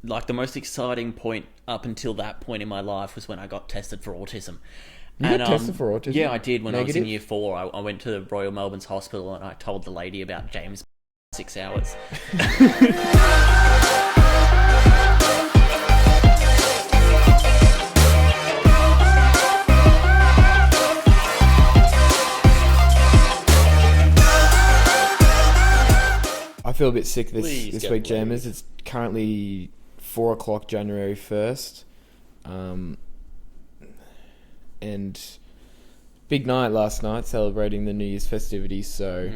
like the most exciting point up until that point in my life was when I got tested for autism. You got tested for autism? Yeah, I did when I was in Negative? year 4. I went to the Royal Melbourne's hospital and I told the lady about James 6 hours. I feel a bit sick Please this get week, ready. Jammers. It's currently 4 o'clock, January 1st. And big night last night, celebrating the New Year's festivities, so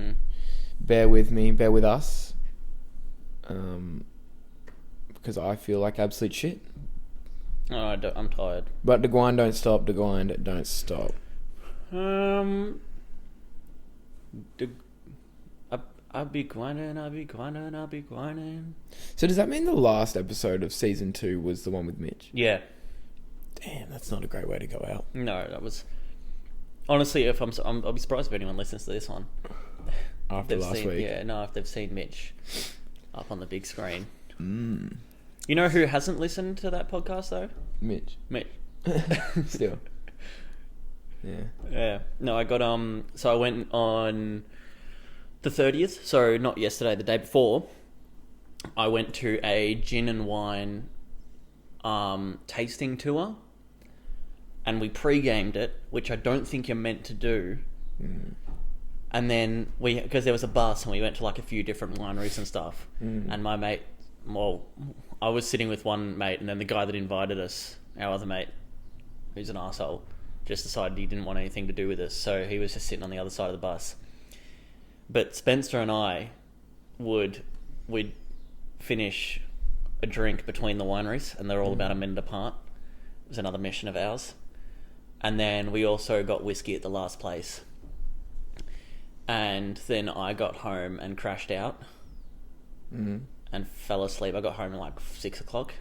bear with me, bear with us. Because I feel like absolute shit. Oh, I'm tired. But the grind don't stop, the grind don't stop. I'll be grinding, I'll be grinding, I'll be grinding. So does that mean the last episode of season 2 was the one with Mitch? Yeah. Damn, that's not a great way to go out. No, that was... Honestly, if I'll be surprised if anyone listens to this one. After last week? Yeah, no, if they've seen Mitch up on the big screen. Mm. You know who hasn't listened to that podcast, though? Mitch. Mitch. Still. Yeah. Yeah. No, I got... So I went on the 30th, so not yesterday, the day before. I went to a gin and wine tasting tour. And we pre-gamed it, which I don't think you're meant to do. And then because there was a bus and we went to like a few different wineries and stuff. And my mate, I was sitting with one mate, and then the guy that invited us, our other mate, who's an arsehole, just decided he didn't want anything to do with us. So he was just sitting on the other side of the bus. But Spencer and I we'd finish a drink between the wineries, and they're all about a minute apart. It was another mission of ours. And then we also got whiskey at the last place. And then I got home and crashed out and fell asleep. I got home at like 6 o'clock.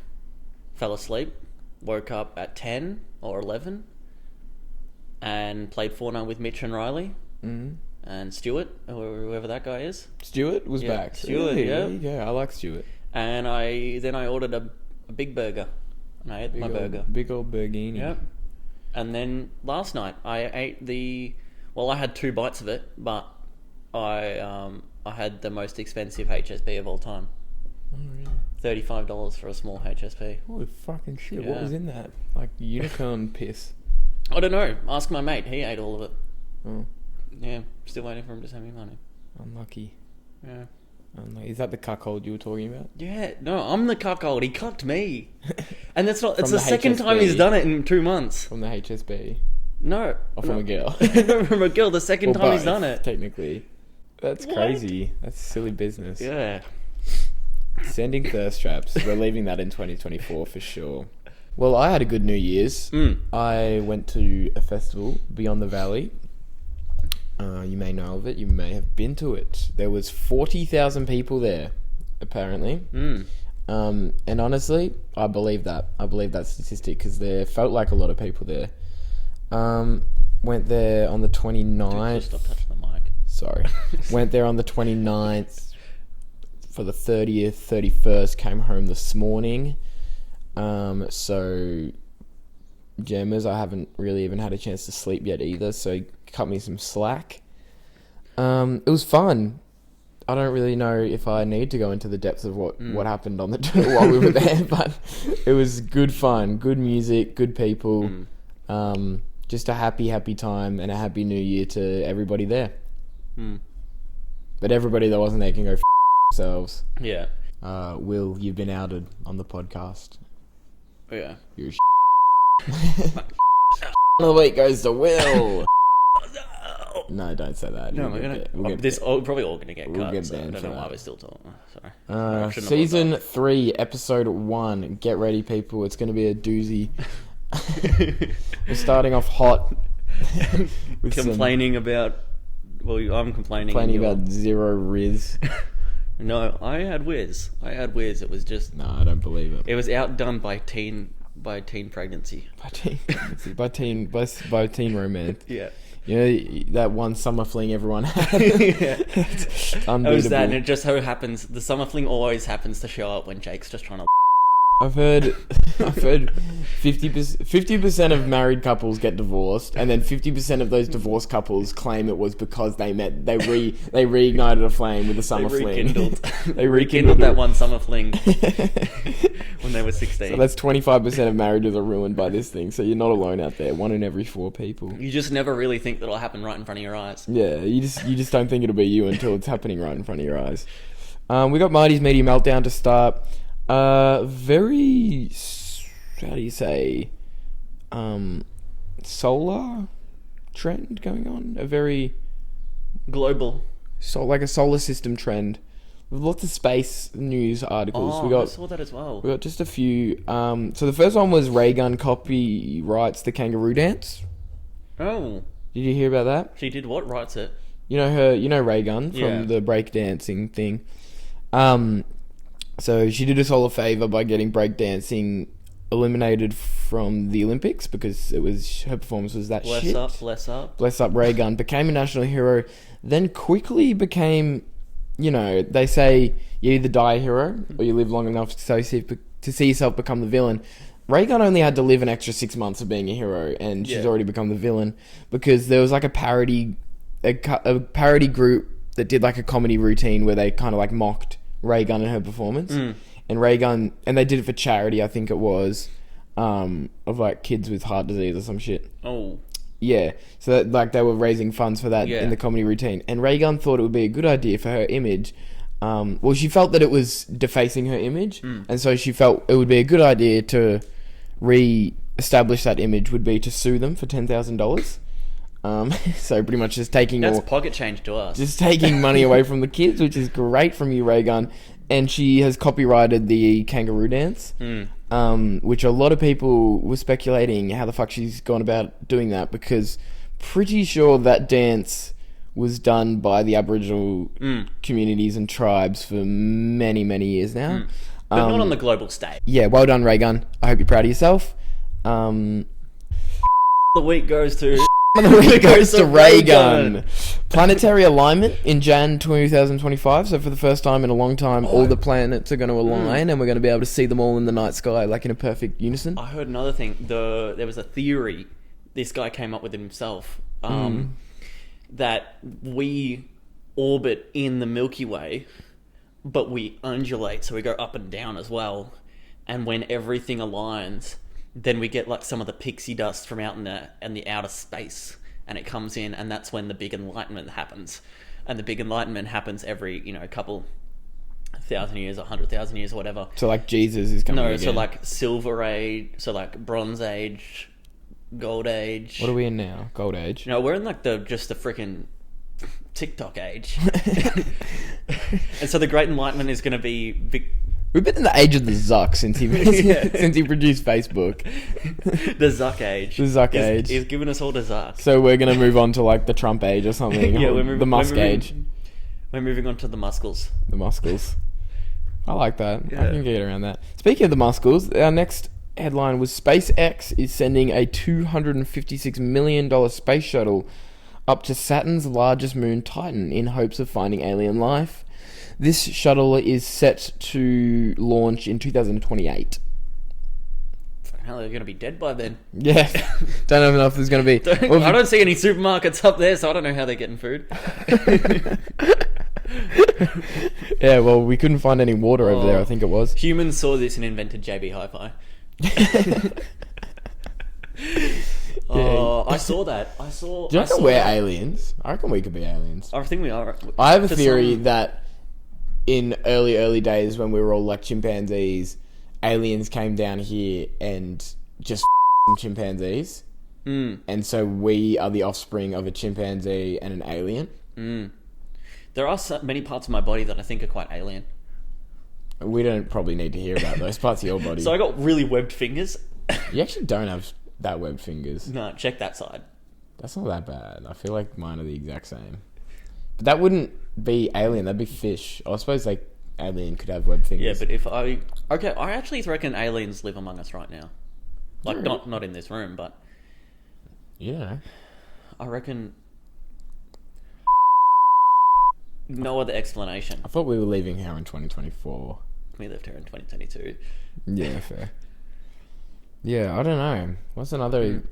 Fell asleep. Woke up at 10 or 11 and played Fortnite with Mitch and Riley and Stuart, or whoever that guy is. Stuart was Yeah, back. Stuart, Really? yeah. There you go. I like Stuart. And I ordered a big burger. And I ate my burger. Big old burgini. Yep. And then last night I ate I had 2 bites of it, but I had the most expensive HSP of all time. Oh, really? $35 for a small HSP. Holy fucking shit. What Yeah. was in that? Like unicorn piss. I don't know. Ask my mate. He ate all of it. Oh, Yeah. Still waiting for him to send me money. unlucky. Yeah. Is that the cuckold you were talking about? Yeah. No, I'm the cuckold. He cucked me. And that's not... It's From the the second time he's HSP. done it in 2 months. From the HSB? No. Or from a girl? No, from a girl. The second Or time he's both, done it. technically. That's What? crazy. That's silly business. Yeah. Sending thirst traps. We're leaving that in 2024 for sure. Well, I had a good New Year's. I went to a festival, Beyond the Valley. You may know of it. You may have been to it. There was 40,000 people there, apparently. And honestly, I believe that. I believe that statistic because there felt like a lot of people there. Went there on the 29th. Dude, stop touching the mic. Sorry. Went there on the 29th for the 30th, 31st. Came home this morning. So, Jammers, I haven't really even had a chance to sleep yet either. So, cut me some slack. It was fun. I don't really know if I need to go into the depths of what happened on the tour while we were there, but it was good fun, good music, good people. Just a happy time and a happy new year to everybody there. But everybody that wasn't there can go themselves. Yeah. Will, you've been outed on the podcast. Yeah. You're of the week goes to Will. No, don't say that. No, we're probably all gonna get cut. get So I banned don't for know why that. we're still talking. Sorry. I shouldn't have Season brought 3, episode 1. Get ready, people. It's going to be a doozy. We're starting off hot. with some complaining about. Well, I'm complaining. about zero Riz. No, I had Wiz. It was just. No, I don't believe it. It was outdone by teen pregnancy. By teen romance. Yeah. You know that one summer fling everyone had. Yeah. It's It unbeatable. was that, and it just so happens the summer fling always happens to show up when Jake's just trying to. I've heard 50% of married couples get divorced, and then 50% of those divorced couples claim it was because they reignited a flame with a summer fling. They rekindled that one summer fling when they were 16. So that's 25% of marriages are ruined by this thing. So you're not alone out there. 1 in every 4 people. You just never really think that'll happen right in front of your eyes. Yeah, you just don't think it'll be you until it's happening right in front of your eyes. We got Marty's media meltdown to start. Very, how do you say, solar trend going on. A very global, like a solar system trend. With lots of space news articles. I saw that as well. We got just a few. So the first one was Ray Gun copyrights the kangaroo dance. Oh, did you hear about that? She did what? Writes it. You know Ray Gun from the breakdancing thing. So she did us all a favour by getting breakdancing eliminated from the Olympics because her performance was that shit. Bless up Ray Gun. Became a national hero, then quickly became, they say you either die a hero or you live long enough to see yourself become the villain. Ray Gun only had to live an extra 6 months of being a hero, and she's already become the villain because there was like a parody group that did like a comedy routine where they kind of like mocked Ray Gun and her performance, and Ray Gun, and they did it for charity, I think it was, of like kids with heart disease or some shit. Oh, yeah. So that, like they were raising funds for that in the comedy routine, and Ray Gun thought it would be a good idea for her image. Well, she felt that it was defacing her image, and so she felt it would be a good idea to re-establish that image would be to sue them for $10,000. So pretty much just taking that's pocket change to us. Just taking money away from the kids, which is great from you, Ray Gun. And she has copyrighted the kangaroo dance, which a lot of people were speculating how the fuck she's gone about doing that, because pretty sure that dance was done by the Aboriginal communities and tribes for many, many years now. But not on the global stage. Yeah, well done, Ray Gun. I hope you're proud of yourself. The week goes to... It goes to Ray Gun. Planetary alignment in Jan 2025. So for the first time in a long time, all the planets are going to align, and we're going to be able to see them all in the night sky, like in a perfect unison. I heard another thing. There was a theory this guy came up with himself, that we orbit in the Milky Way, but we undulate, so we go up and down as well. And when everything aligns, then we get like some of the pixie dust from out in the outer space, and it comes in, and that's when the big enlightenment happens. And the big enlightenment happens every couple 1,000 years, 100,000 years, or whatever. So like Jesus is coming. No, so like Silver Age, so like Bronze Age, Gold Age. What are we in now? Gold Age. No, we're in like the freaking TikTok age. And so the Great Enlightenment is going to be. We've been in the age of the Zuck since he produced Facebook. The Zuck age. The Zuck age. He's given us all the Zuck. So we're going to move on to like the Trump age or something. Yeah, the Musk age. We're moving on to the Muscles. The Muscles. I like that. Yeah. I can get around that. Speaking of the Muscles, our next headline was SpaceX is sending a $256 million space shuttle up to Saturn's largest moon, Titan, in hopes of finding alien life. This shuttle is set to launch in 2028. Hell, they're going to be dead by then. Yeah. Don't know if there's going to be... I don't see any supermarkets up there, so I don't know how they're getting food. Yeah, well, we couldn't find any water over there, I think it was. Humans saw this and invented JB Hi-Fi. I saw that. Do you reckon we're aliens? I reckon we could be aliens. I think we are. I have a theory that in early days when we were all like chimpanzees, aliens came down here and just chimpanzees. And so we are the offspring of a chimpanzee and an alien. There are so many parts of my body that I think are quite alien. We don't probably need to hear about those parts of your body. So I got really webbed fingers. You actually don't have that webbed fingers. No, check that side. That's not that bad. I feel like mine are the exact same. But that wouldn't be alien. That'd be fish. I suppose like alien could have webbed fingers. Yeah, but I actually reckon aliens live among us right now. Like not in this room, but yeah, I reckon. No other explanation. I thought we were leaving here in 2024. We lived here in 2022. Yeah, fair. Yeah, I don't know. What's another...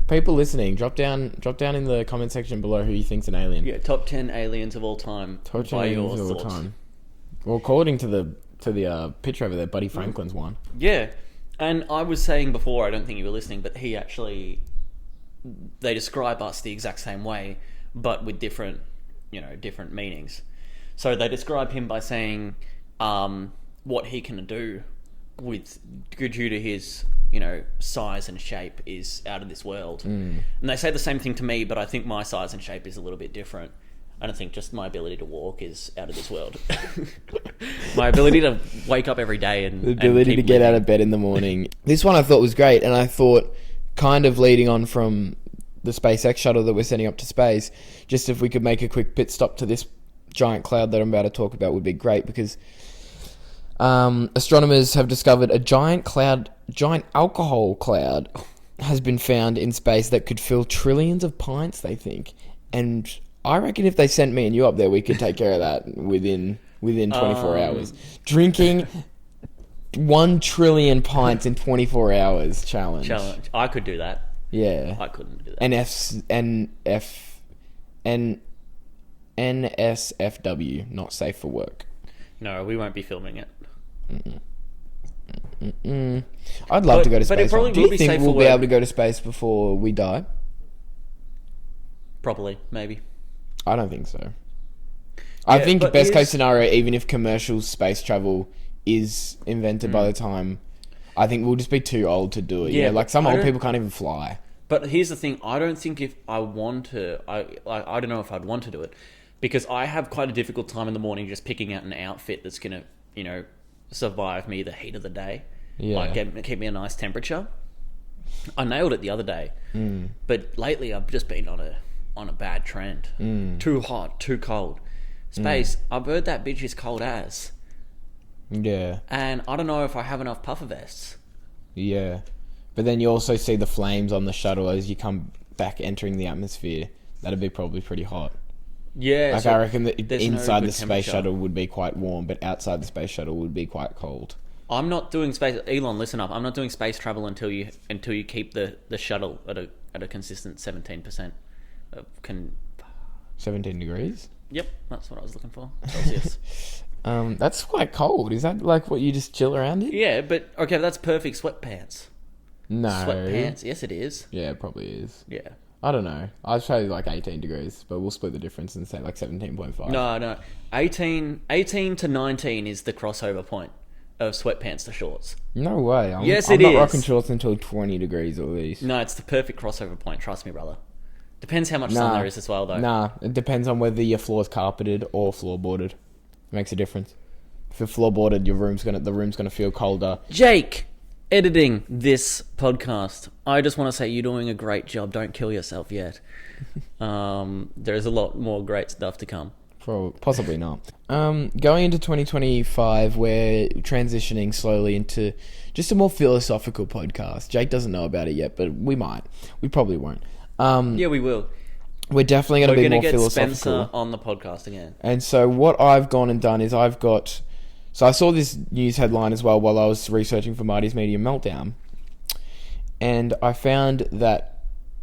People listening, drop down in the comment section below who you think's an alien. Yeah, top 10 aliens of all time. Top 10 aliens of all time. Well, according to the picture over there, Buddy Franklin's one. Yeah, and I was saying before, I don't think you were listening, but he actually... They describe us the exact same way, but with different meanings. So they describe him by saying what he can do due to his size and shape is out of this world. And they say the same thing to me, but I think my size and shape is a little bit different. I don't think just my ability to walk is out of this world. My ability to wake up every day and the ability to get out of bed in the morning. This one I thought was great, and I thought, kind of leading on from the SpaceX shuttle that we're sending up to space, just if we could make a quick pit stop to this giant cloud that I'm about to talk about would be great, because astronomers have discovered a giant alcohol cloud has been found in space that could fill trillions of pints, they think. And I reckon if they sent me and you up there, we could take care of that within 24 hours. Drinking 1 trillion pints in 24 hours challenge. I could do that. Yeah. I couldn't do that. NSFW, not safe for work. No, we won't be filming it. I'd love to go to space. But it probably Do will you be think safe we'll for be work. able to go to space before we die? Probably, maybe. I don't think so. I think best case scenario, even if commercial space travel is invented by the time, I think we'll just be too old to do it. Yeah, like some old people can't even fly. But here's the thing: I don't think if I want to, I don't know if I'd want to do it, because I have quite a difficult time in the morning just picking out an outfit that's gonna, survive me the heat of the day. Yeah, like keep me a nice temperature. I nailed it the other day, but lately I've just been on a bad trend. Too hot, too cold. Space, I've heard that bitch is cold as. Yeah. And I don't know if I have enough puffer vests. Yeah. But then you also see the flames on the shuttle as you come back entering the atmosphere. That'd be probably pretty hot. Yeah. Like, I reckon that inside the space temperature. shuttle would be quite warm, but outside the space shuttle would be quite cold. I'm not doing space... Elon, listen up. I'm not doing space travel until you keep the shuttle at a consistent 17%. 17 degrees? Yep, that's what I was looking for. Celsius. That's quite cold. Is that like what you just chill around in? Yeah, but okay, that's perfect sweatpants. No. Sweatpants, yes it is. Yeah, it probably is. Yeah. I don't know. I'd say like 18 degrees, but we'll split the difference and say like 17.5. No. 18 to 19 is the crossover point of sweatpants to shorts. No way. Yes, I'm it not is. rocking shorts until 20 degrees at least. No, it's the perfect crossover point, trust me, brother. Depends how much sun there is as well, though. Nah, it depends on whether your floor's carpeted or floorboarded. It makes a difference. If you're floorboarded, the room's gonna feel colder. Jake, editing this podcast. I just want to say you're doing a great job. Don't kill yourself yet. There's a lot more great stuff to come. Possibly not. Going into 2025, we're transitioning slowly into just a more philosophical podcast. Jake doesn't know about it yet, but we might. We probably won't. Yeah, we will. We're definitely going to be more get philosophical. Spencer on the podcast again. And so what I've gone and done is I saw this news headline as well while I was researching for Marty's Media Meltdown. And I found that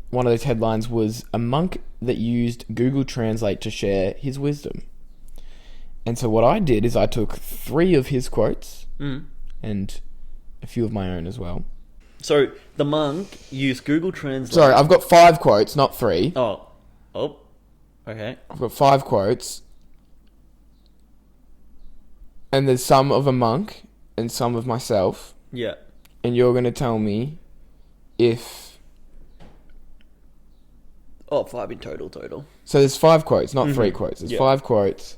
one of those headlines was a monk that used Google Translate to share his wisdom. And so what I did is I took 3 of his quotes and a few of my own as well. So the monk used Google Translate. Sorry, I've got 5 quotes, not 3. Oh, okay. I've got 5 quotes. And there's some of a monk and some of myself. Yeah. And you're going to tell me if... Oh, 5 in total. So there's 5 quotes, not 3 quotes. There's 5 quotes.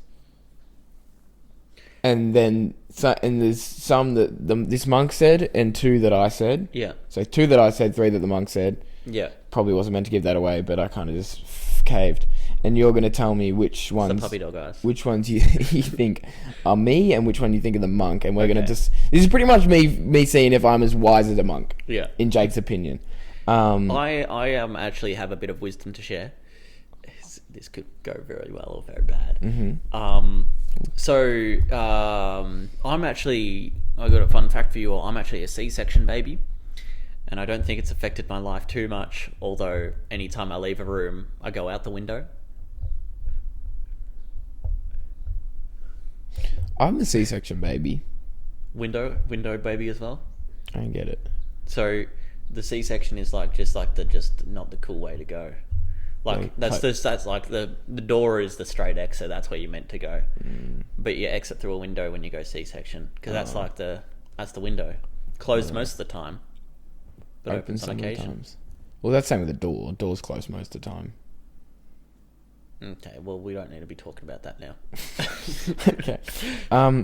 And then there's some that this monk said and 2 that I said. Yeah. So 2 that I said, 3 that the monk said. Yeah. Probably wasn't meant to give that away, but I kind of just caved. And you're going to tell me which ones... It's the puppy dog eyes. Which ones you think are me and which one you think are the monk. And we're going to just... This is pretty much me seeing if I'm as wise as a monk. Yeah. In Jake's opinion. I actually have a bit of wisdom to share. This could go very well or very bad. So, I got a fun fact for you all. I'm actually a C-section baby. And I don't think it's affected my life too much. Although, anytime I leave a room, I go out the window. I'm a C-section baby. Window baby as well. I don't get it. So, the C-section is like not the cool way to go. Like that's like the door is the straight exit. That's where you're meant to go, but you exit through a window when you go C-section because that's the window, closed most of the time, but opens on occasion. Times. Well, that's same with the door. Door's closed most of the time. Okay, well we don't need to be talking about that now. Okay.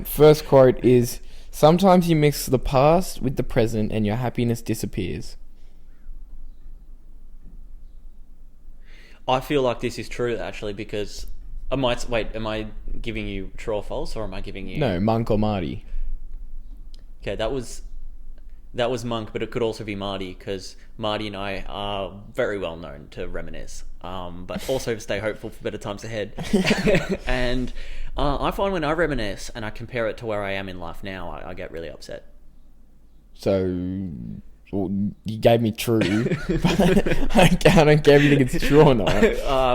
First quote is: "Sometimes you mix the past with the present, and your happiness disappears." I feel like this is true actually because am I giving you true or false, or am I giving you No, Monk or Marty? Okay, that was Monk, but it could also be Marty because Marty and I are very well known to reminisce, but also stay hopeful for better times ahead. And I find when I reminisce and I compare it to where I am in life now, I get really upset. So. Well, you gave me true, but I don't care if you think it's true or not.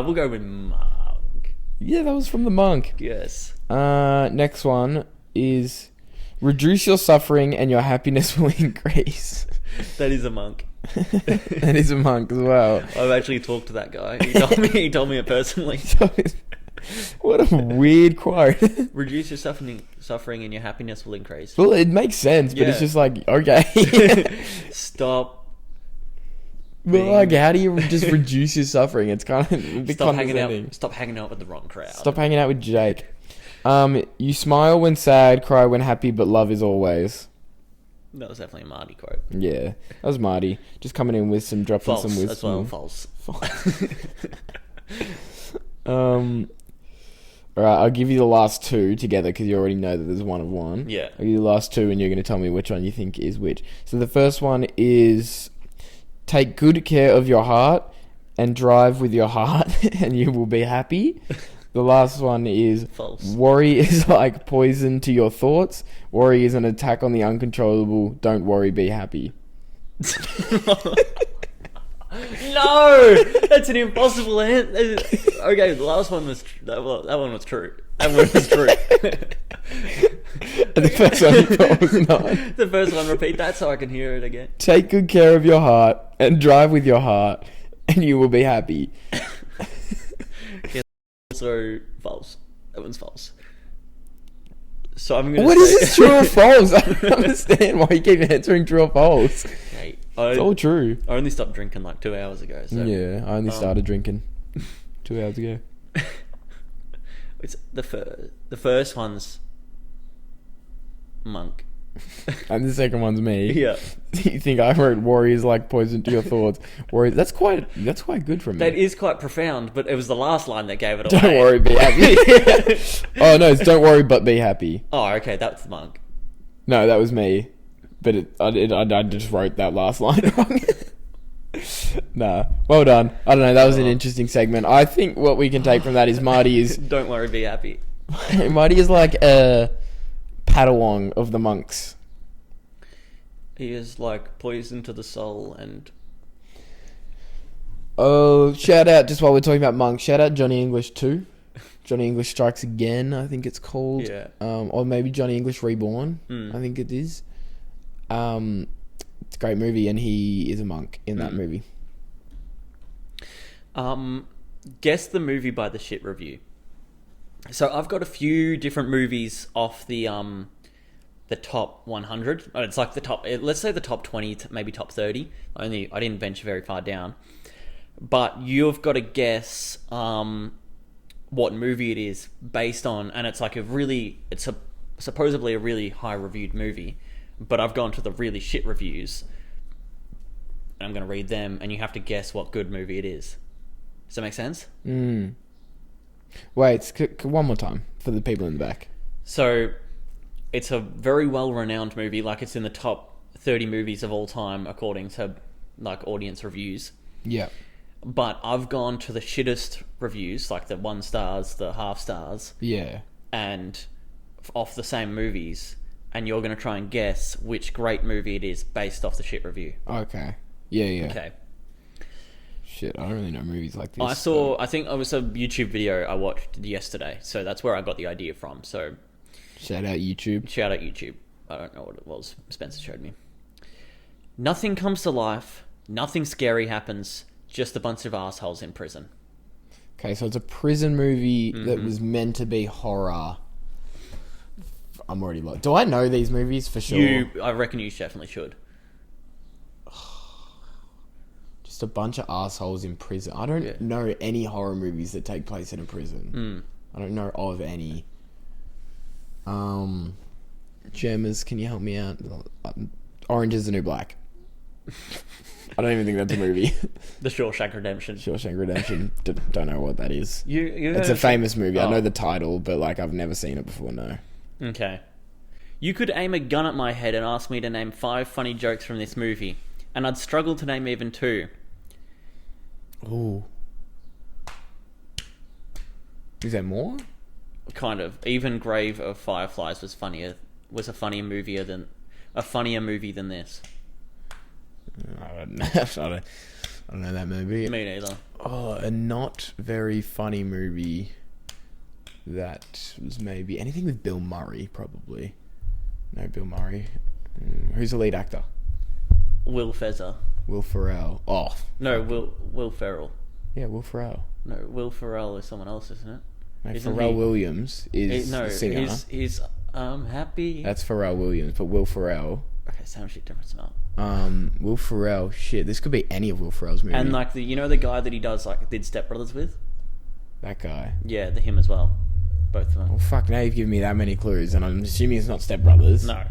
We'll go with Monk. Yeah, that was from the Monk. Yes. Next one is: reduce your suffering and your happiness will increase. That is a Monk. That is a Monk as well. I've actually talked to that guy. He told me it personally. What a weird quote. Reduce your suffering and your happiness will increase. Well, it makes sense, but it's just like, okay. Stop. Well, like, how do you just reduce your suffering? It's kind of a bit condescending. Stop hanging out with the wrong crowd. Stop hanging out with Jake. You smile when sad, cry when happy, but love is always. That was definitely a Marty quote. Yeah, that was Marty. Just coming in with some dropping False some wisdom. as well. False. Alright, I'll give you the last two together because you already know that there's one of one. Yeah. I'll give you the last two and you're going to tell me which one you think is which. So the first one is: take good care of your heart and drive with your heart and you will be happy. The last one is: false. Worry is like poison to your thoughts. Worry is an attack on the uncontrollable. Don't worry, be happy. No, that's an impossible answer. Okay, the last one was that one was true. That one was true. The first one you thought was not. The first one, repeat that so I can hear it again. Take good care of your heart and drive with your heart, and you will be happy. Yeah, so false. That one's false. So I'm gonna. What is this, true or false? I don't understand why you keep answering true or false. Okay, it's all true. I only stopped drinking like 2 hours ago. So yeah, I only started drinking 2 hours ago. It's the first one's Monk. And the second one's me. Yeah. You think I wrote worry is like poison to your thoughts? Worry. That's quite good from me. That is quite profound, but it was the last line that gave it away. Don't worry, be happy. Oh no, it's don't worry, but be happy. Oh, okay, that's the Monk. No, that was me, but I just wrote that last line wrong. Nah, well done. I don't know. That was an interesting segment. I think what we can take from that is Marty is don't worry, be happy. Marty is like a Padawan of the monks. He is like poison to the soul and... Oh, shout out, just while we're talking about monks, shout out Johnny English 2. Johnny English Strikes Again, I think it's called. Yeah. Or maybe Johnny English Reborn, I think it is. It's a great movie, and he is a monk in that movie. Guess the movie by the shit review. So I've got a few different movies off the top 100. It's like the top, let's say the top 20, maybe top 30. I didn't venture very far down. But you've got to guess what movie it is based on, and it's like supposedly a really high reviewed movie. But I've gone to the really shit reviews, and I'm going to read them, and you have to guess what good movie it is. Does that make sense? Wait, one more time for the people in the back. So, it's a very well-renowned movie. Like, it's in the top 30 movies of all time, according to like audience reviews. Yeah. But I've gone to the shittest reviews, like the 1 stars, the half stars. Yeah. and off the same movies, and you're going to try and guess which great movie it is based off the shit review. Okay. Yeah. Okay. Shit, I don't really know movies like this. I think it was a YouTube video I watched yesterday, so that's where I got the idea from. So, shout out YouTube. Shout out YouTube. I don't know what it was. Spencer showed me. Nothing comes to life. Nothing scary happens. Just a bunch of assholes in prison. Okay, so it's a prison movie that was meant to be horror. I'm already lost. Do I know these movies for sure? I reckon you definitely should. Just a bunch of assholes in prison. I don't know any horror movies that take place in a prison. I don't know of any. Gemmas, can you help me out? Orange is the New Black. I don't even think that's a movie. The Shawshank Redemption. Shawshank Redemption. Don't know what that is. It's a famous movie. I know the title, but like I've never seen it before. No. Okay. You could aim a gun at my head and ask me to name 5 funny jokes from this movie, and I'd struggle to name even 2. Ooh. Is there more? Kind of. Even Grave of Fireflies was a funnier movie than this. I don't know. I don't know that movie. Me neither. Oh, a not very funny movie. That was maybe anything with Bill Murray, probably. No, Bill Murray. Who's the lead actor? Will Ferrell. Will Ferrell. Oh. No, Will Ferrell. Yeah, Will Ferrell. No, Will Ferrell is someone else, isn't it? No, Pharrell Williams is the singer. He's happy. That's Pharrell Williams, but Will Ferrell. Okay, same shit, different smell. Will Ferrell. Shit, this could be any of Will Ferrell's movies. And like the guy that he did Step Brothers with. That guy. Yeah, him as well. Both of them. Oh fuck! Now you've given me that many clues, and I'm assuming it's not Step Brothers. No.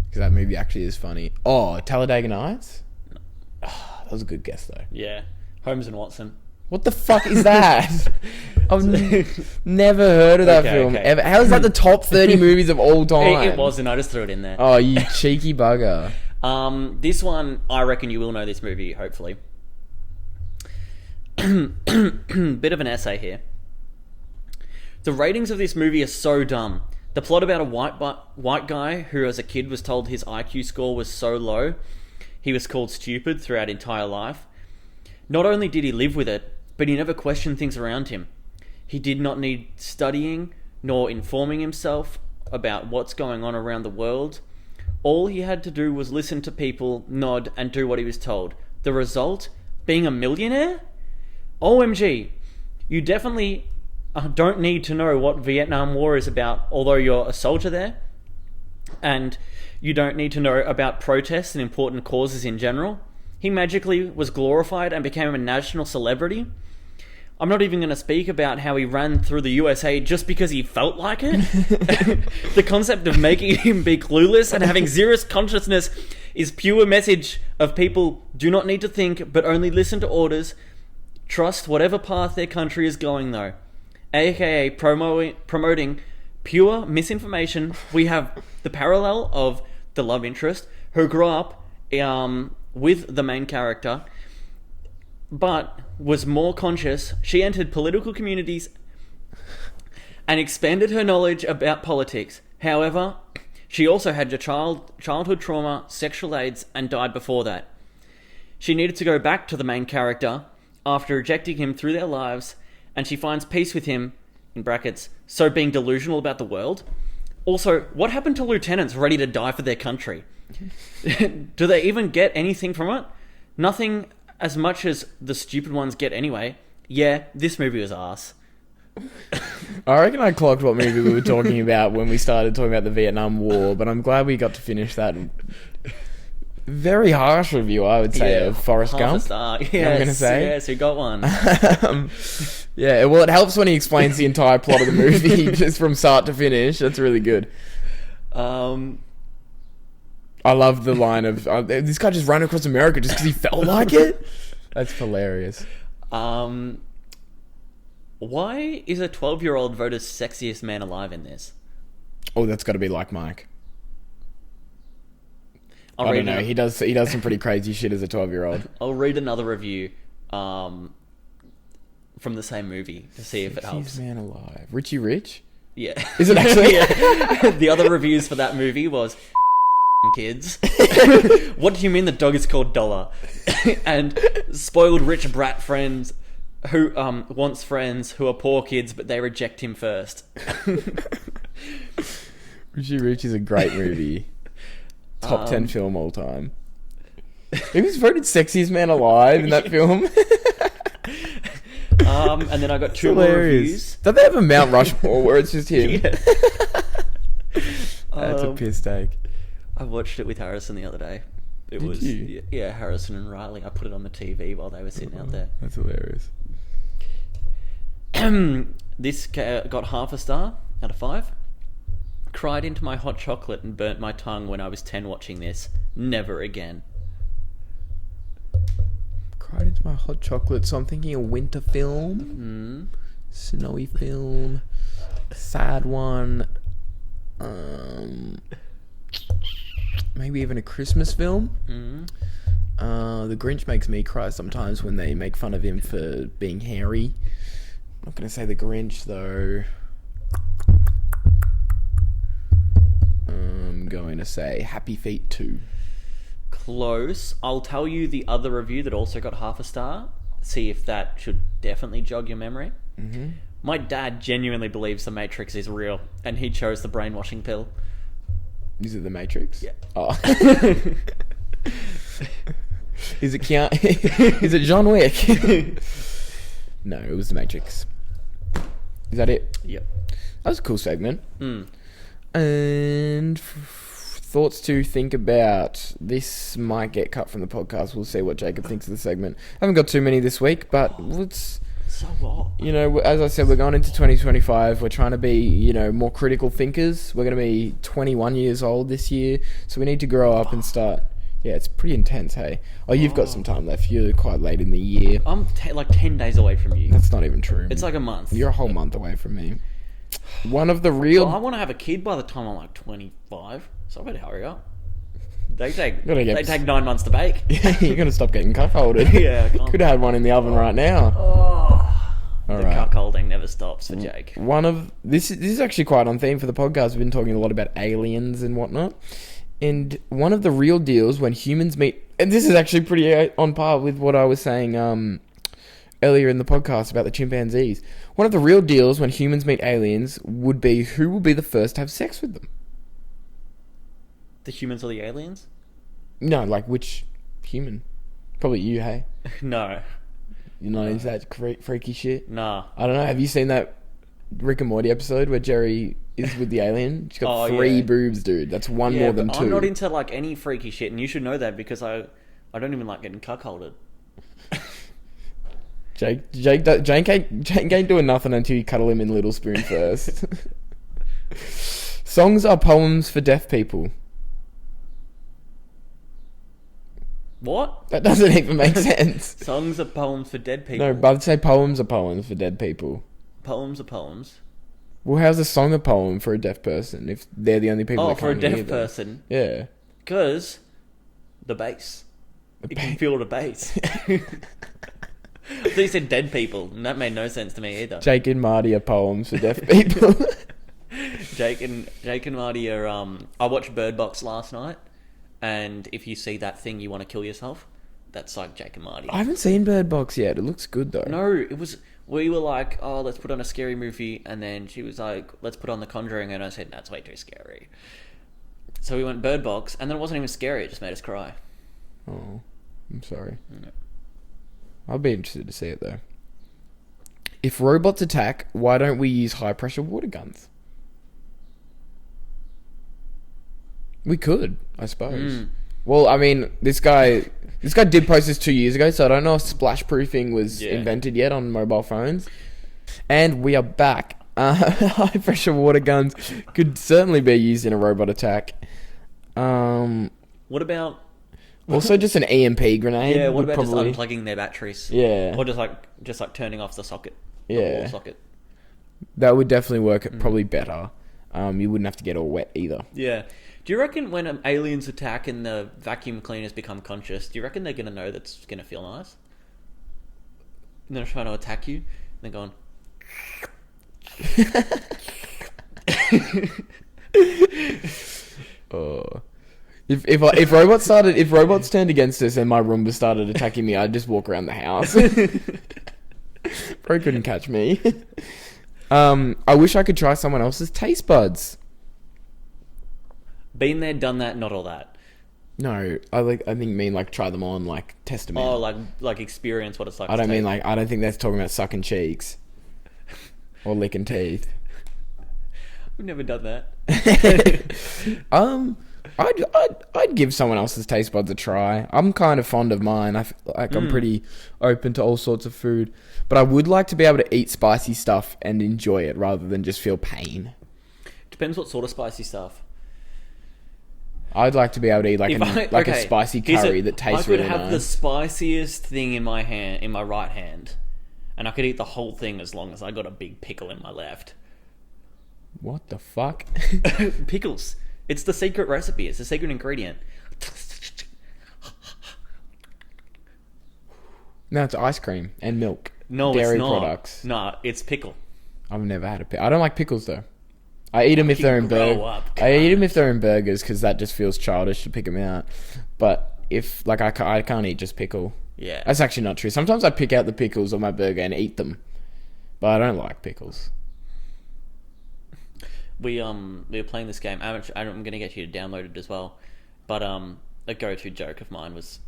Because that movie actually is funny. Oh, Talladega Nights. No. Oh, that was a good guess though. Yeah, Holmes and Watson. What the fuck is that? I've never heard of that film ever. How is that the top 30 movies of all time? It wasn't. I just threw it in there. Oh, you cheeky bugger. This one, I reckon you will know this movie, hopefully. Bit of an essay here. The ratings of this movie are so dumb. The plot about a white guy who as a kid was told his IQ score was so low, he was called stupid throughout his entire life. Not only did he live with it, but he never questioned things around him. He did not need studying, nor informing himself about what's going on around the world. All he had to do was listen to people, nod, and do what he was told. The result? Being a millionaire? OMG. You definitely don't need to know what Vietnam War is about, although you're a soldier there. And you don't need to know about protests and important causes in general. He magically was glorified and became a national celebrity. I'm not even going to speak about how he ran through the USA just because he felt like it. The concept of making him be clueless and having zero consciousness is pure message of people do not need to think, but only listen to orders. Trust whatever path their country is going, though. AKA promoting pure misinformation. We have the parallel of the love interest who grew up with the main character, but was more conscious. She entered political communities and expanded her knowledge about politics. However, she also had a childhood trauma, sexual AIDS, and died before that. She needed to go back to the main character after rejecting him through their lives, and she finds peace with him, in brackets, so being delusional about the world. Also, what happened to lieutenants ready to die for their country? Do they even get anything from it? Nothing as much as the stupid ones get anyway. Yeah, this movie was arse. I reckon I clocked what movie we were talking about when we started talking about the Vietnam War, but I'm glad we got to finish that very harsh review, I would say, of Forrest Gump. Half a star. Yes, I'm going to say. Yes, you got one. Yeah, well, it helps when he explains the entire plot of the movie just from start to finish. That's really good. I love the line of, this guy just ran across America just because he felt like it. That's hilarious. Why is a 12-year-old voted sexiest man alive in this? Oh, that's got to be like Mike. I don't know. He does some pretty crazy shit as a 12-year-old. I'll read another review from the same movie to see if it helps. Sexiest man alive. Richie Rich? Is it actually? Yeah. The other reviews for that movie was kids. What do you mean the dog is called Dollar? And spoiled rich brat friends who wants friends who are poor kids, but they reject him first. Richie Rich is a great movie. Top 10 film all time. He was voted sexiest man alive in that film. And then I got two more reviews. Don't they have a Mount Rushmore where it's just him? Yeah. That's a piss take. I watched it with Harrison the other day. It Did was you? Yeah, Harrison and Riley. I put it on the TV while they were sitting out there. That's hilarious. This got half a star out of 5. Cried into my hot chocolate and burnt my tongue when I was 10 watching this. Never again. Cried into my hot chocolate, so I'm thinking a winter film. Snowy film. Sad one. Maybe even a Christmas film. The Grinch makes me cry sometimes when they make fun of him for being hairy. I'm not going to say the Grinch, though. I'm going to say Happy Feet 2. Close. I'll tell you the other review that also got half a star. See if that should definitely jog your memory. My dad genuinely believes the Matrix is real, and he chose the brainwashing pill. Is it the Matrix? Yeah. Oh. Is it Is it John Wick? No, it was the Matrix. Is that it? Yep. That was a cool segment. And thoughts to think about. This might get cut from the podcast. We'll see what Jacob thinks of the segment. I haven't got too many this week, but let's... So what? You know, as I said, we're going into 2025. We're trying to be, you know, more critical thinkers. We're going to be 21 years old this year, so we need to grow up and start... Yeah, it's pretty intense, hey? Oh, you've got some time left. You're quite late in the year. I'm like 10 days away from you. That's not even true. It's like a month. You're a whole month away from me. One of the real... Well, I want to have a kid by the time I'm like 25, so I better hurry up. They take 9 months to bake. You're going to stop getting cuckolded. Yeah, I can't. Could have had one in the oven right now. The cuckolding never stops for Jake. This is actually quite on theme for the podcast. We've been talking a lot about aliens and whatnot. And one of the real deals when humans meet... And this is actually pretty on par with what I was saying earlier in the podcast about the chimpanzees. One of the real deals when humans meet aliens would be who will be the first to have sex with them. The humans or the aliens? No, like which human? Probably you, hey? No. You're not into that freaky shit? Nah. I don't know. Have you seen that Rick and Morty episode where Jerry is with the alien? She's got 3 boobs, dude. That's one more than 2. I'm not into like any freaky shit, and you should know that because I don't even like getting cuckolded. Jake ain't doing nothing until you cuddle him in Little Spoon first. Songs are poems for deaf people. What? That doesn't even make sense. Songs are poems for dead people. No, but I'd say poems are poems for dead people. Poems are poems. Well, how's a song a poem for a deaf person if they're the only people that for a can't hear deaf them? person? Yeah. Because the bass. You can feel the bass. So you said dead people, and that made no sense to me either. Jake and Marty are poems for deaf people. Jake and Marty are... I watched Bird Box last night, and if you see that thing you want to kill yourself, that's like Jake and Marty. I haven't seen Bird Box yet. It looks good, though. No, it was... We were like, oh, let's put on a scary movie, and then she was like, let's put on The Conjuring, and I said, that's way too scary. So we went Bird Box, and then it wasn't even scary, it just made us cry. Oh, I'm sorry. Yeah. I'd be interested to see it, though. If robots attack, why don't we use high-pressure water guns? We could, I suppose. Well, I mean, this guy did post this 2 years ago, so I don't know if splash proofing was invented yet on mobile phones. And we are back. High pressure water guns could certainly be used in a robot attack. What about... Also just an EMP grenade. Yeah, what about just unplugging their batteries? Yeah. Or just like turning off the socket. The wall socket. That would definitely work probably better. You wouldn't have to get all wet either. Yeah. Do you reckon when aliens attack and the vacuum cleaners become conscious, do you reckon they're going to know that's going to feel nice? And they're trying to attack you, and they're going... Oh. If robots turned against us and my Roomba started attacking me, I'd just walk around the house. Probably couldn't catch me. I wish I could try someone else's taste buds. Been there, done that, not all that. No, I think like try them on, like test them out. Oh, like experience what it's like. I don't mean like, I don't think that's talking about sucking cheeks or licking teeth. We've never done that. I'd give someone else's taste buds a try. I'm kind of fond of mine. I'm pretty open to all sorts of food, but I would like to be able to eat spicy stuff and enjoy it rather than just feel pain. Depends what sort of spicy stuff. I'd like to be able to eat a spicy curry that tastes really nice. I could have the spiciest thing in my right hand, and I could eat the whole thing as long as I got a big pickle in my left. What the fuck? Pickles. It's the secret recipe. It's the secret ingredient. No, it's ice cream and milk. No, dairy it's not. Products. No, it's pickle. I've never had a pickle. I don't like pickles though. I eat them if they're in burgers because that just feels childish to pick them out. But if I can't eat just pickle. Yeah, that's actually not true. Sometimes I pick out the pickles on my burger and eat them, but I don't like pickles. We were playing this game. I'm going to get you to download it as well. But a go-to joke of mine was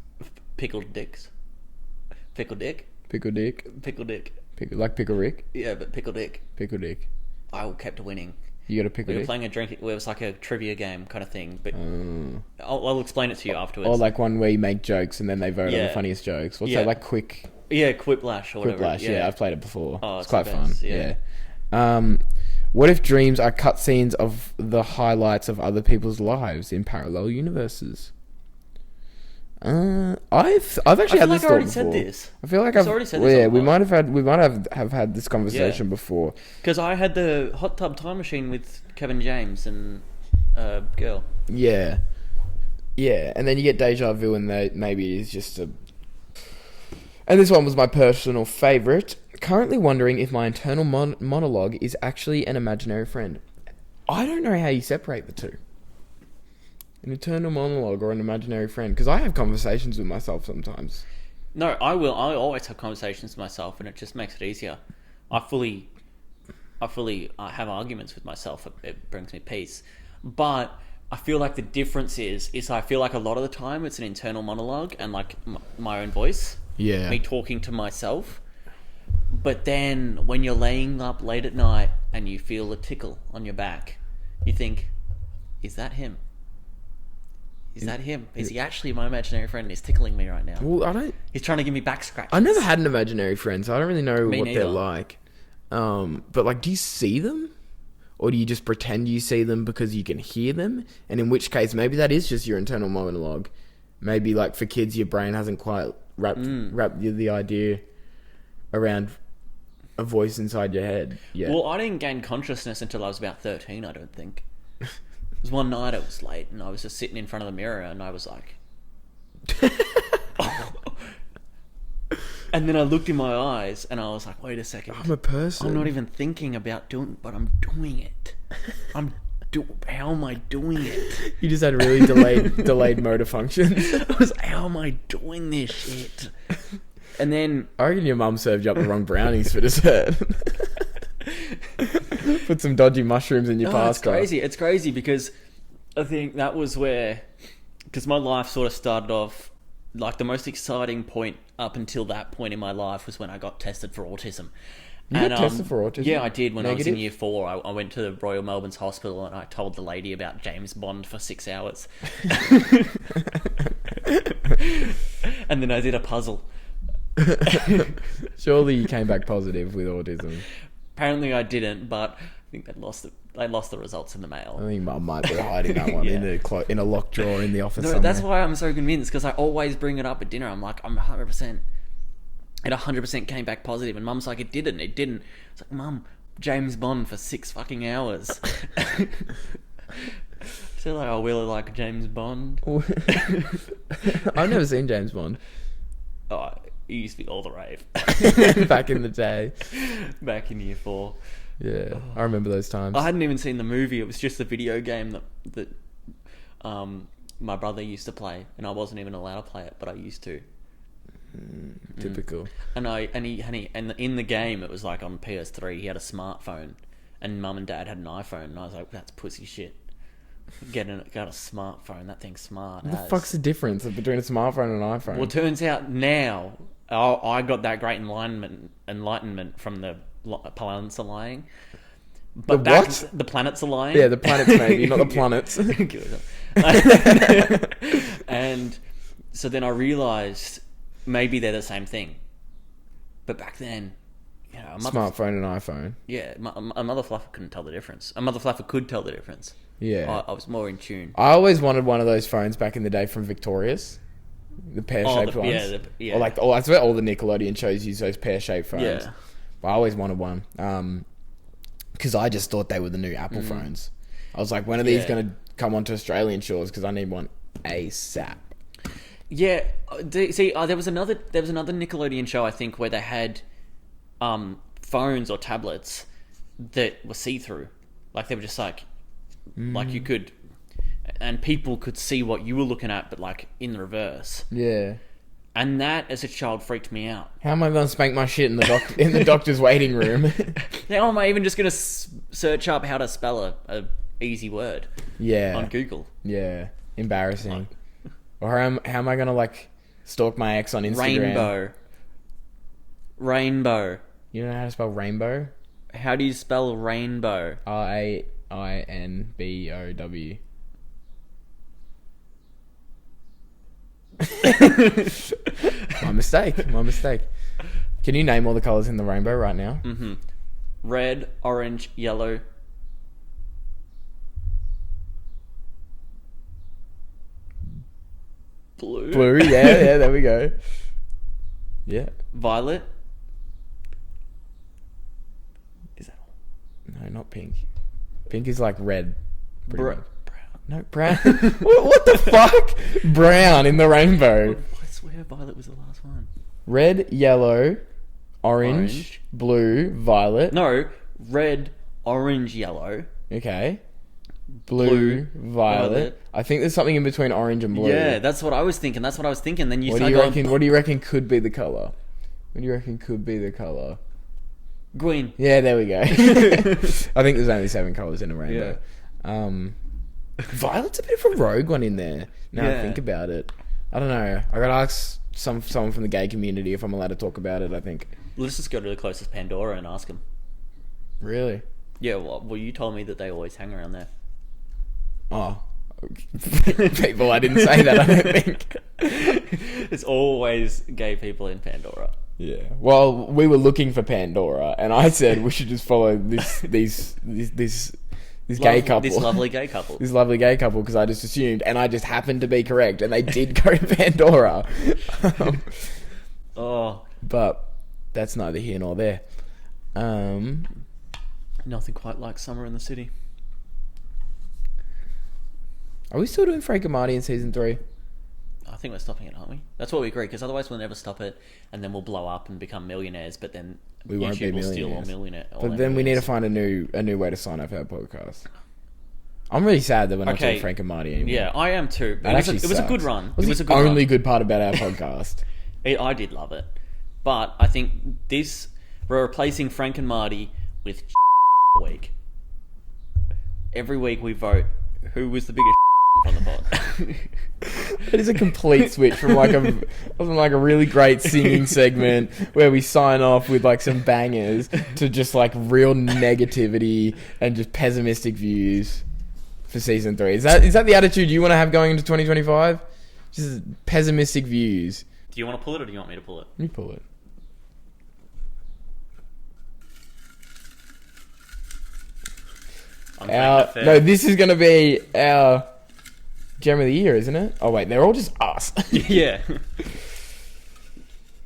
pickled dicks. Pickle dick. Pickle dick. Pickle dick. Like Pickle Rick. Yeah, but pickle dick. Pickle dick. I kept winning. You got a pickle dick? We were playing a drink. It was like a trivia game kind of thing. But I'll explain it to you afterwards. Or like one where you make jokes and then they vote on the funniest jokes. What's that? Like quick. Yeah, Quiplash or whatever. Quiplash. Yeah, I've played it before. Oh, it's quite fun. Yeah. What if dreams are cutscenes of the highlights of other people's lives in parallel universes? I've actually had this thought before. Said this. I feel like I've already said this. Yeah, we might have had this conversation before. Because I had the hot tub time machine with Kevin James and girl. Yeah, and then you get deja vu, and maybe it's just a. And this one was my personal favourite. Currently wondering if my internal monologue is actually an imaginary friend. I don't know how you separate the two. An internal monologue or an imaginary friend. Because I have conversations with myself sometimes. No, I will. I always have conversations with myself, and it just makes it easier. I fully have arguments with myself. It brings me peace. But I feel like the difference is I feel like a lot of the time it's an internal monologue and like my own voice. Yeah. Me talking to myself. But then when you're laying up late at night and you feel a tickle on your back, you think, is that him? Is that him? Is he actually my imaginary friend? He's tickling me right now. Well, He's trying to give me back scratches. I never had an imaginary friend, so I don't really know what they're like. But like, do you see them? Or do you just pretend you see them because you can hear them? And in which case, maybe that is just your internal monologue. Maybe like for kids, your brain hasn't quite wrapped the idea around a voice inside your head yet. Well, I didn't gain consciousness until I was about 13, I don't think. It was one night, it was late, and I was just sitting in front of the mirror, and I was like... And then I looked in my eyes, and I was like, wait a second. I'm a person. I'm not even thinking about doing but I'm doing it. How am I doing it? You just had really delayed motor functions. I was, how am I doing this shit? And then... I reckon your mum served you up the wrong brownies for dessert. Put some dodgy mushrooms in your pasta. It's crazy because I think that was where... Because my life sort of started off... Like, the most exciting point up until that point in my life was when I got tested for autism. You got tested for autism? Yeah, I did. When I was in year 4, I went to the Royal Melbourne's hospital and I told the lady about James Bond for 6 hours. And then I did a puzzle. Surely you came back positive with autism. Apparently I didn't, but I think they lost the results in the mail. I think Mum might be hiding that one in a locked drawer in the office somewhere. That's why I'm so convinced, because I always bring it up at dinner. I'm like, I'm 100%. It 100% came back positive, and Mum's like, it didn't. It's like, Mum, James Bond for 6 fucking hours. So like, I really like James Bond. I've never seen James Bond. Oh, it used to be all the rave. Back in the day. Back in year 4. Yeah, I remember those times. I hadn't even seen the movie. It was just the video game that my brother used to play, and I wasn't even allowed to play it, but I used to. Typical. And in the game, it was like on PS3. He had a smartphone, and Mum and Dad had an iPhone, and I was like, "That's pussy shit." Got a smartphone. That thing's smart. What the fuck's the difference between a smarphone and an iPhone? Well, it turns out now I got that great enlightenment from the planets aligning. But the planets align. Yeah, the planets maybe, not the planets. And so then I realised maybe they're the same thing. But back then, you know, smartphone and iPhone. Yeah, a mother fluffer couldn't tell the difference. A mother fluffer could tell the difference. Yeah. I was more in tune. I always wanted one of those phones back in the day from Victoria's. The pear-shaped ones. Yeah. Or like, that's where all the Nickelodeon shows use those pear-shaped phones. Yeah. But I always wanted one. Because I just thought they were the new Apple phones. I was like, when are these going to come onto Australian shores? Because I need one ASAP. Yeah. See, there was another Nickelodeon show, I think, where they had phones or tablets that were see-through. Like, they were just like you could... And people could see what you were looking at, but like in the reverse. Yeah. And that, as a child, freaked me out. How am I going to spank my shit in the doctor's waiting room? How am I even just going to search up how to spell a easy word? Yeah. On Google. Yeah. Embarrassing. Or how am I going to like stalk my ex on Instagram? Rainbow. You don't know how to spell rainbow? How do you spell rainbow? RAINBOW. My mistake. Can you name all the colours in the rainbow right now? Mm-hmm. Red, orange, yellow. Blue, yeah, there we go. Yeah. Violet. Is that all? No, not pink. Pink is like red. Brown. No, brown. What the fuck? Brown in the rainbow. I swear violet was the last one. Red, yellow, orange, blue, violet. No, red, orange, yellow. Okay. Blue, violet. I think there's something in between orange and blue. Yeah, that's what I was thinking. Then you What do you reckon could be the colour? Green. Yeah, there we go. I think there's only 7 colours in a rainbow. Yeah. Violet's a bit of a rogue one in there. Now I think about it. I don't know. I gotta ask someone from the gay community if I'm allowed to talk about it, I think. Let's just go to the closest Pandora and ask them. Really? Yeah, well, you told me that they always hang around there. Oh. People, I didn't say that, I don't think. It's always gay people in Pandora. Yeah. Well, we were looking for Pandora, and I said we should just follow this gay couple. This lovely gay couple. This lovely gay couple, because I just assumed, and I just happened to be correct, and they did go to Pandora. But that's neither here nor there. Nothing quite like summer in the city. Are we still doing Frank and Marty in season 3? I think we're stopping it, aren't we? That's what we agree, because otherwise we'll never stop it, and then we'll blow up and become millionaires, but then we won't be millionaires. Steal all millionaire. But then we need to find a new way to sign up our podcast. I'm really sad that we're not doing Frank and Marty anymore. Yeah, I am too. It was a good run. It was the only good part about our podcast. I did love it. But I think we're replacing Frank and Marty with week. Every week we vote who was the biggest on the pod. It is a complete switch from like a really great singing segment where we sign off with like some bangers to just like real negativity and just pessimistic views for season 3. Is that the attitude you want to have going into 2025? Just pessimistic views. Do you want to pull it or do you want me to pull it? You pull it. No, this is going to be our Gem of the Year, isn't it? Oh wait, they're all just us. Yeah.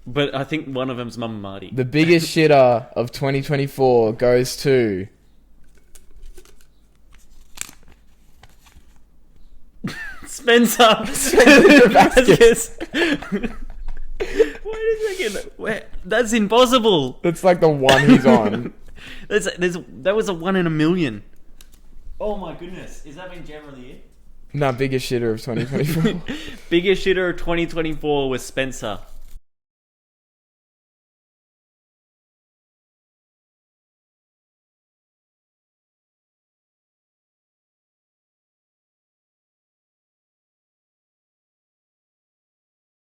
But I think one of them's Mum and Marty. The biggest shitter of 2024 goes to... Spencer Vasquez. Wait a second. That's impossible. That's like the one he's on. That was a 1 in a million. Oh my goodness. Is that been Jam of the Year? Nah, biggest shitter of 2024. Biggest shitter of 2024 was Spencer.